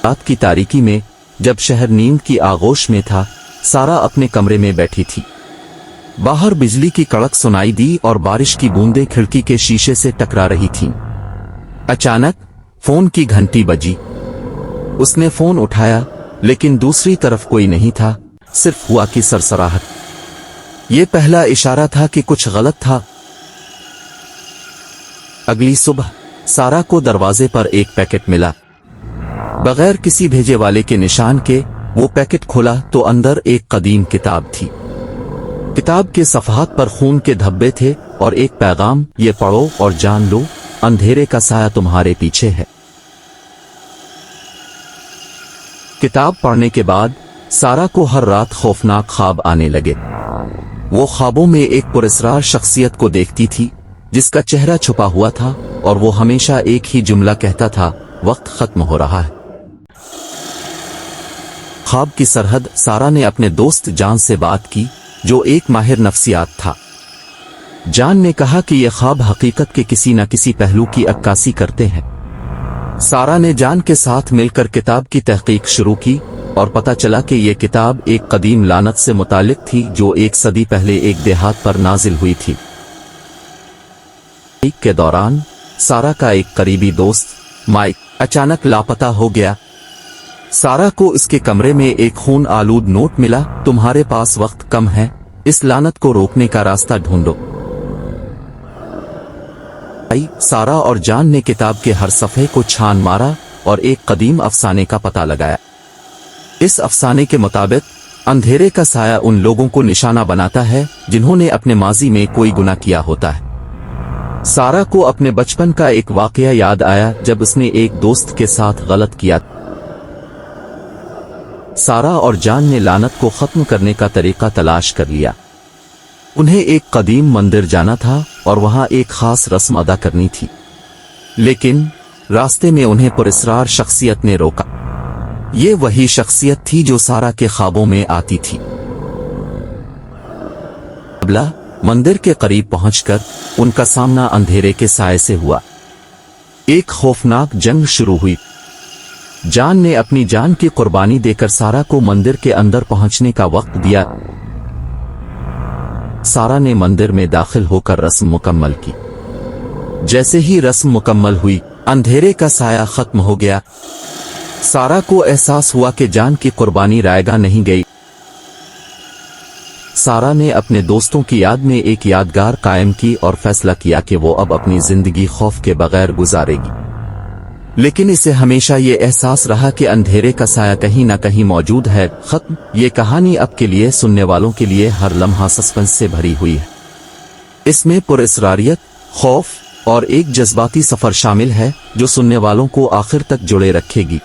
रात की तारीकी में जब शहर नींद की आगोश में था, सारा अपने कमरे में बैठी थी। बाहर बिजली की कड़क सुनाई दी और बारिश की बूंदें खिड़की के शीशे से टकरा रही थीं। अचानक फोन की घंटी बजी। उसने फोन उठाया, लेकिन दूसरी तरफ कोई नहीं था, सिर्फ हवा की सरसराहट। ये पहला इशारा था कि कुछ गलत था। अगली सुबह सारा को दरवाजे पर एक पैकेट मिला। बगैर किसी भेजे वाले के निशान के वो पैकेट खोला तो अंदर एक कदीम किताब थी। किताब के सफ़हात पर खून के धब्बे थे और एक पैगाम, ये पढ़ो और जान लो, अंधेरे का साया तुम्हारे पीछे है। किताब पढ़ने के बाद सारा को हर रात खौफनाक ख्वाब आने लगे। वो ख्वाबों में एक पुरस्कार शख्सियत को देखती थी जिसका चेहरा छुपा हुआ था और वो हमेशा एक ही जुमला कहता था, वक्त खत्म हो रहा है। ख्वाब की सरहद सारा ने अपने दोस्त जान से बात की, जो एक माहिर नफ्सियात था। जान ने कहा कि यह ख्वाब हकीकत के किसी न किसी पहलू की अक्कासी करते हैं। सारा ने जान के साथ मिलकर किताब की तहकीक शुरू की और पता चला कि यह किताब एक कदीम लानत से मुतालिक थी जो 1 सदी पहले एक देहात पर नाजिल हुई थी। के दौरान सारा का एक करीबी दोस्त माइक अचानक लापता हो गया। सारा को इसके कमरे में एक खून आलूद नोट मिला, तुम्हारे पास वक्त कम है, इस लानत को रोकने का रास्ता ढूंढो। सारा और जान ने किताब के हर सफ़े को छान मारा और एक कदीम अफसाने का पता लगाया। इस अफसाने के मुताबिक अंधेरे का साया उन लोगों को निशाना बनाता है जिन्होंने अपने माजी में कोई गुनाह किया होता है। सारा को अपने बचपन का एक वाकया याद आया जब उसने एक दोस्त के साथ गलत किया। सारा और जान ने लानत को खत्म करने का तरीका तलाश कर लिया। उन्हें एक कदीम मंदिर जाना था और वहां एक खास रस्म अदा करनी थी, लेकिन रास्ते में उन्हें पुरस्कार शख्सियत ने रोका। ये वही शख्सियत थी जो सारा के ख्वाबों में आती थी। मंदिर के करीब पहुंचकर उनका सामना अंधेरे के साए से हुआ। एक खौफनाक जंग शुरू हुई। जान ने अपनी जान की कुर्बानी देकर सारा को मंदिर के अंदर पहुंचने का वक्त दिया। सारा ने मंदिर में दाखिल होकर रस्म मुकम्मल की। जैसे ही रस्म मुकम्मल हुई, अंधेरे का साया खत्म हो गया। सारा को एहसास हुआ कि जान की कुर्बानी रायगा नहीं गई। सारा ने अपने दोस्तों की याद में एक यादगार कायम की और फैसला किया कि वो अब अपनी जिंदगी खौफ के बगैर गुजारेगी। लेकिन इसे हमेशा ये एहसास रहा कि अंधेरे का साया कहीं ना कहीं मौजूद है। खत्म। ये कहानी अब के लिए सुनने वालों के लिए हर लम्हा सस्पेंस से भरी हुई है। इसमें पुरअसरारियत, खौफ और एक जज्बाती सफर शामिल है जो सुनने वालों को आखिर तक जुड़े रखेगी।